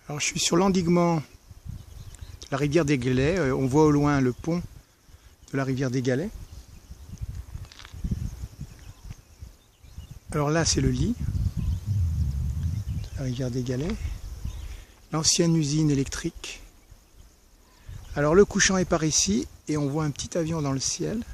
Alors je suis sur l'endiguement de la rivière des Galets. On voit au loin le pont de la rivière des Galets. Alors là c'est le lit de la rivière des Galets. L'ancienne usine électrique. Alors le couchant est par ici et on voit un petit avion dans le ciel.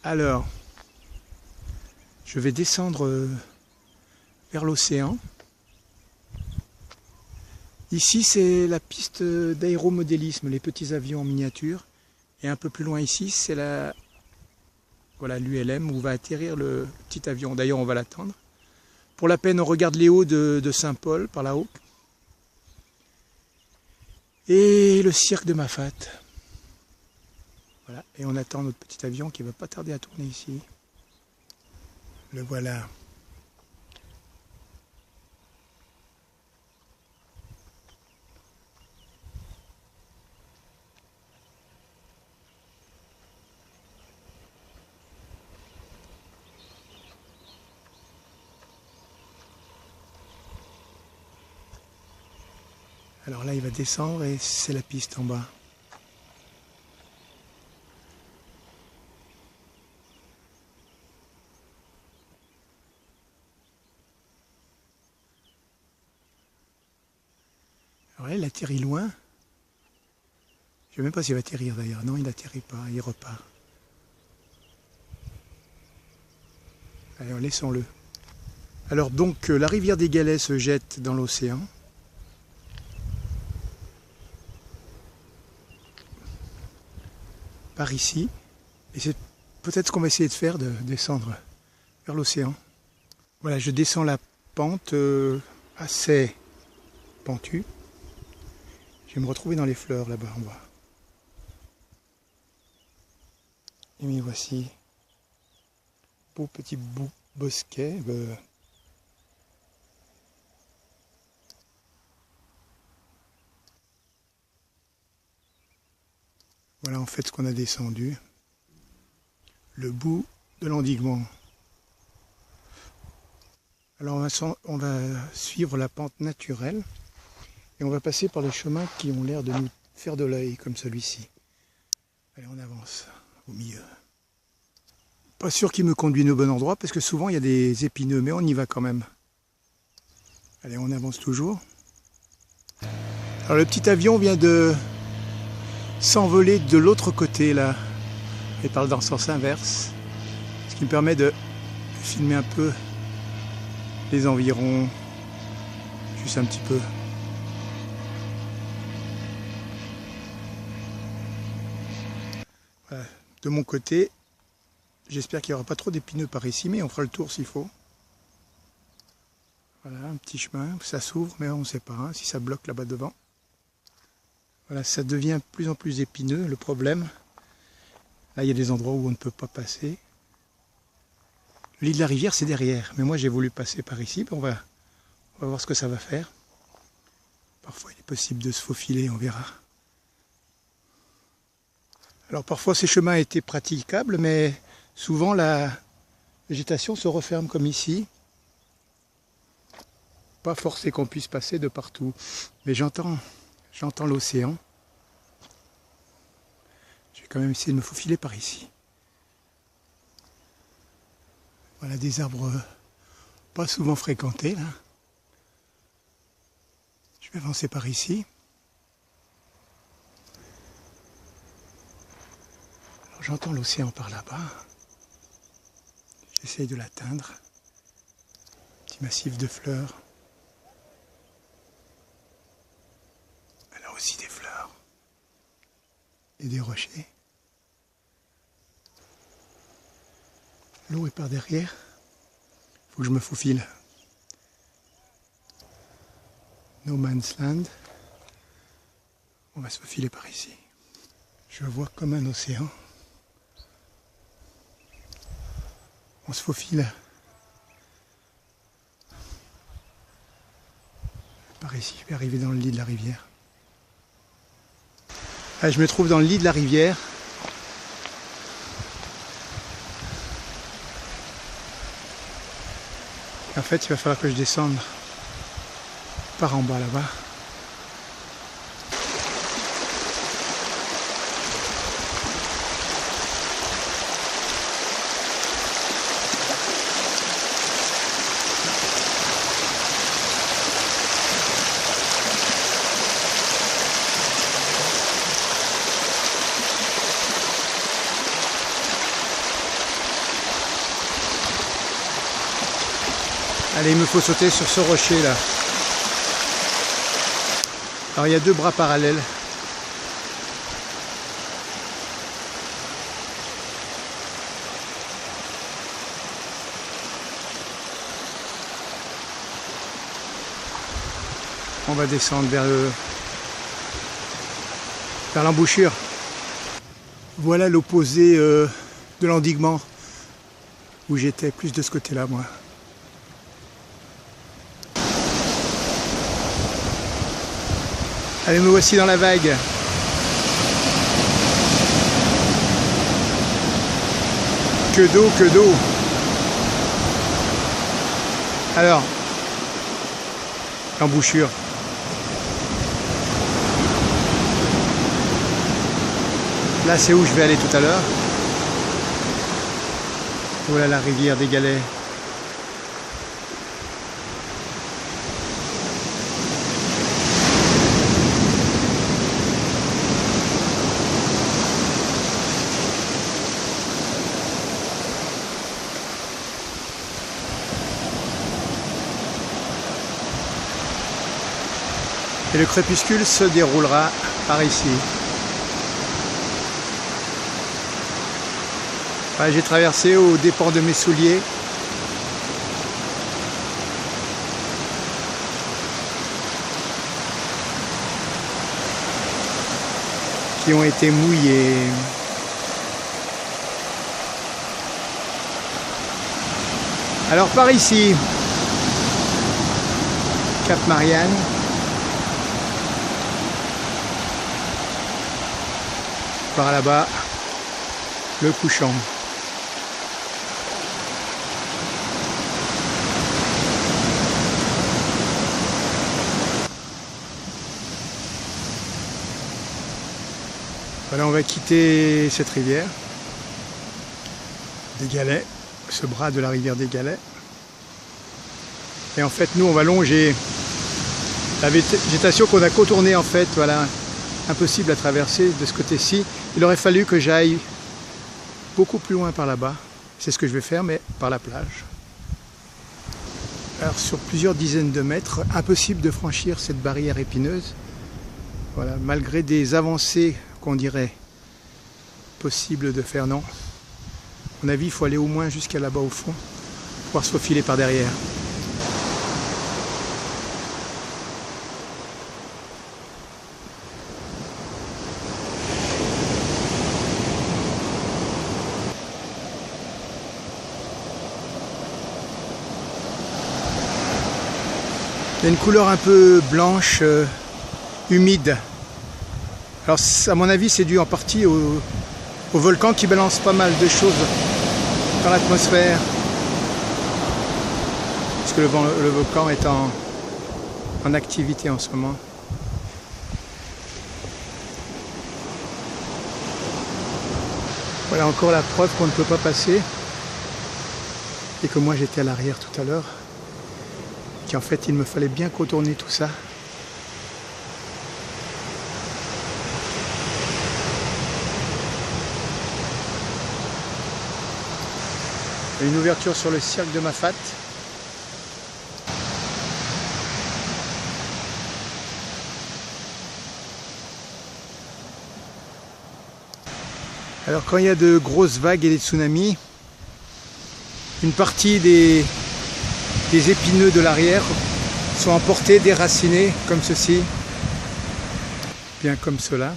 Alors, je vais descendre vers l'océan. Ici, c'est la piste d'aéromodélisme, les petits avions en miniature. Et un peu plus loin ici, c'est l'ULM où va atterrir le petit avion. D'ailleurs, on va l'attendre. Pour la peine, on regarde les hauts de Saint-Paul, par là-haut. Et le cirque de Mafat. Voilà, et on attend notre petit avion qui ne va pas tarder à tourner ici. Le voilà. Alors là, il va descendre et c'est la piste en bas. Alors là, il atterrit loin. Je ne sais même pas s'il va atterrir d'ailleurs. Non, il n'atterrit pas, il repart. Allez, laissons-le. Alors donc, la rivière des Galets se jette dans l'océan. Par ici. Et c'est peut-être ce qu'on va essayer de faire, de descendre vers l'océan. Voilà, je descends la pente assez pentue. Je vais me retrouver dans les fleurs là-bas en bas. Et m'y voici. Beau petit bosquet. Voilà en fait ce qu'on a descendu. Le bout de l'endiguement. Alors on va suivre la pente naturelle. Et on va passer par les chemins qui ont l'air de nous faire de l'œil, comme celui-ci. Allez, on avance au milieu. Pas sûr qu'il me conduise au bon endroit, parce que souvent il y a des épineux, mais on y va quand même. Allez, on avance toujours. Alors le petit avion vient de s'envoler de l'autre côté, là. Il parle dans le sens inverse. Ce qui me permet de filmer un peu les environs, juste un petit peu. De mon côté, j'espère qu'il n'y aura pas trop d'épineux par ici, mais on fera le tour s'il faut. Voilà, un petit chemin, ça s'ouvre, mais on ne sait pas hein, si ça bloque là-bas devant. Voilà, ça devient de plus en plus épineux, le problème. Là, il y a des endroits où on ne peut pas passer. Le lit de la rivière, c'est derrière, mais moi j'ai voulu passer par ici, on va voir ce que ça va faire. Parfois, il est possible de se faufiler, on verra. Alors parfois ces chemins étaient praticables, mais souvent la végétation se referme comme ici. Pas forcé qu'on puisse passer de partout. Mais j'entends l'océan. Je vais quand même essayer de me faufiler par ici. Voilà des arbres pas souvent fréquentés là. Je vais avancer par ici. J'entends l'océan par là-bas. J'essaye de l'atteindre. Petit massif de fleurs. Elle a aussi des fleurs. Et des rochers. L'eau est par derrière. Il faut que je me faufile. No Man's Land. On va se faufiler par ici. Je vois comme un océan. On se faufile par ici, je vais arriver dans le lit de la rivière. Ah, je me trouve dans le lit de la rivière. En fait, il va falloir que je descende par en bas là-bas. Allez, il me faut sauter sur ce rocher là. Alors il y a deux bras parallèles. On va descendre vers l'embouchure. Voilà l'opposé de l'endiguement où j'étais, plus de ce côté-là moi. Allez, me voici dans la vague. Que d'eau, que d'eau. Alors, l'embouchure. Là, c'est où je vais aller tout à l'heure. Voilà la rivière des Galets. Et le crépuscule se déroulera par ici. Voilà, j'ai traversé aux dépens de mes souliers. Qui ont été mouillés. Alors par ici, Cap Marianne. Par là-bas, le couchant. Voilà, on va quitter cette rivière des Galets, ce bras de la rivière des Galets. Et en fait, nous, on va longer la végétation qu'on a contournée en fait, voilà. Impossible à traverser de ce côté-ci. Il aurait fallu que j'aille beaucoup plus loin par là-bas. C'est ce que je vais faire, mais par la plage. Alors sur plusieurs dizaines de mètres, impossible de franchir cette barrière épineuse. Voilà, malgré des avancées qu'on dirait possible de faire, non. À mon avis, il faut aller au moins jusqu'à là-bas au fond, pouvoir se faufiler par derrière. Il y a une couleur un peu blanche, humide. Alors à mon avis c'est dû en partie au volcan qui balance pas mal de choses dans l'atmosphère. Parce que le volcan est en activité en ce moment. Voilà encore la preuve qu'on ne peut pas passer. Et que moi j'étais à l'arrière tout à l'heure. En fait il me fallait bien contourner tout ça. Il y a une ouverture sur le cirque de Mafat. Alors quand il y a de grosses vagues et des tsunamis, une partie des épineux de l'arrière sont emportés, déracinés, comme ceci, bien comme cela.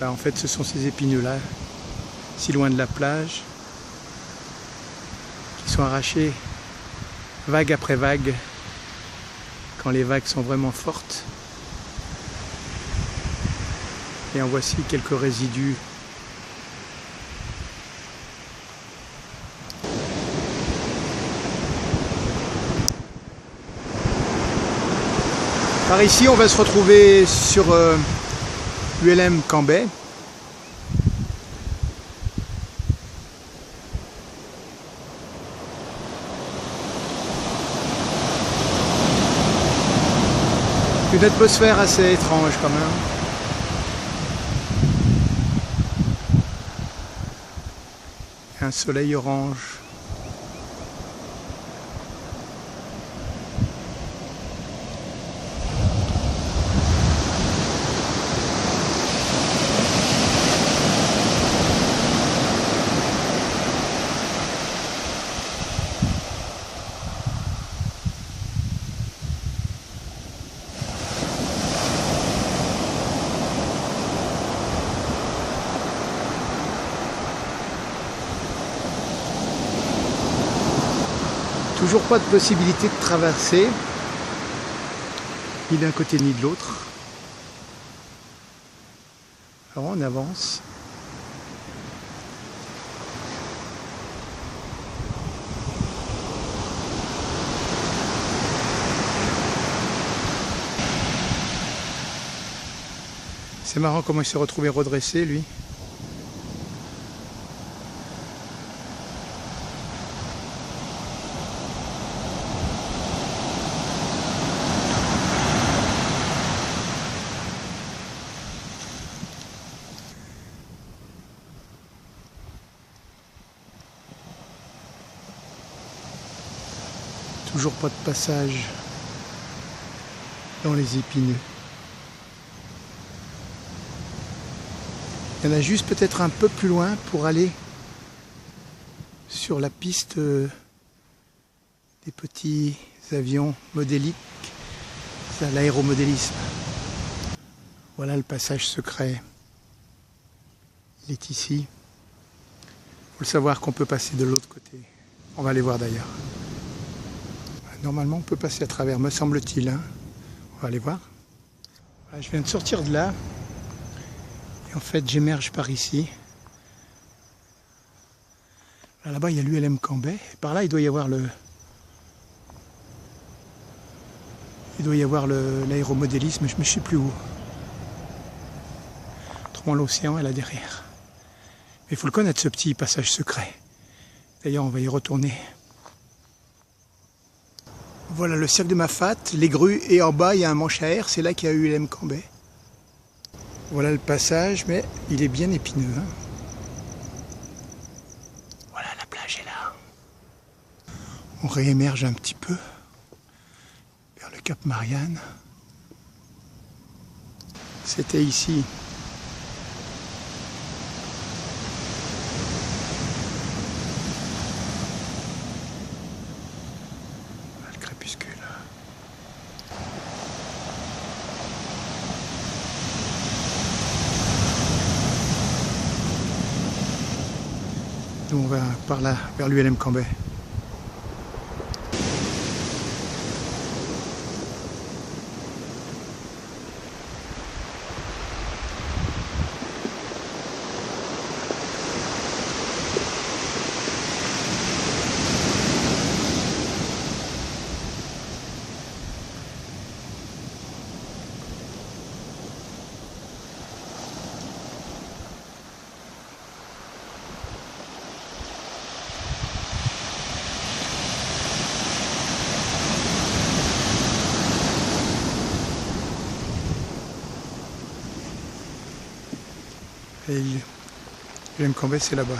Là, en fait, ce sont ces épineux-là, si loin de la plage, qui sont arrachés vague après vague, quand les vagues sont vraiment fortes. Et en voici quelques résidus. Par ici, on va se retrouver sur ULM Cambay. Une atmosphère assez étrange quand même. Un soleil orange. Toujours pas de possibilité de traverser, ni d'un côté ni de l'autre. Alors on avance. C'est marrant comment il s'est retrouvé redressé lui. Toujours pas de passage dans les épineux. Il y en a juste peut-être un peu plus loin pour aller sur la piste des petits avions modéliques, c'est l'aéromodélisme. Voilà le passage secret. Il est ici. Il faut le savoir qu'on peut passer de l'autre côté. On va aller voir d'ailleurs. Normalement, on peut passer à travers, me semble-t-il. Hein. On va aller voir. Voilà, je viens de sortir de là. Et en fait, j'émerge par ici. Là-bas, il y a l'ULM Cambay. Et par là, il doit y avoir l'aéromodélisme, mais je ne sais plus où. Autrement, l'océan est là derrière. Mais il faut le connaître, ce petit passage secret. D'ailleurs, on va y retourner. Voilà le cirque de Mafat, les grues, et en bas il y a un manche à air, c'est là qu'il y a eu ULM Cambay. Voilà le passage, mais il est bien épineux. Hein. Voilà, la plage est là. On réémerge un petit peu vers le Cap Marianne. C'était ici. Crépuscule. Nous on va par là vers l'ULM Cambay. Et l'ULM Cambay, c'est là-bas.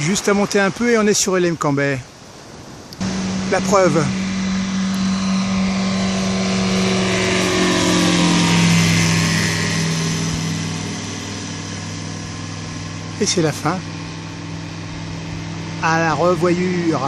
Juste à monter un peu et on est sur Elem Cambay. La preuve. Et c'est la fin. À la revoyure.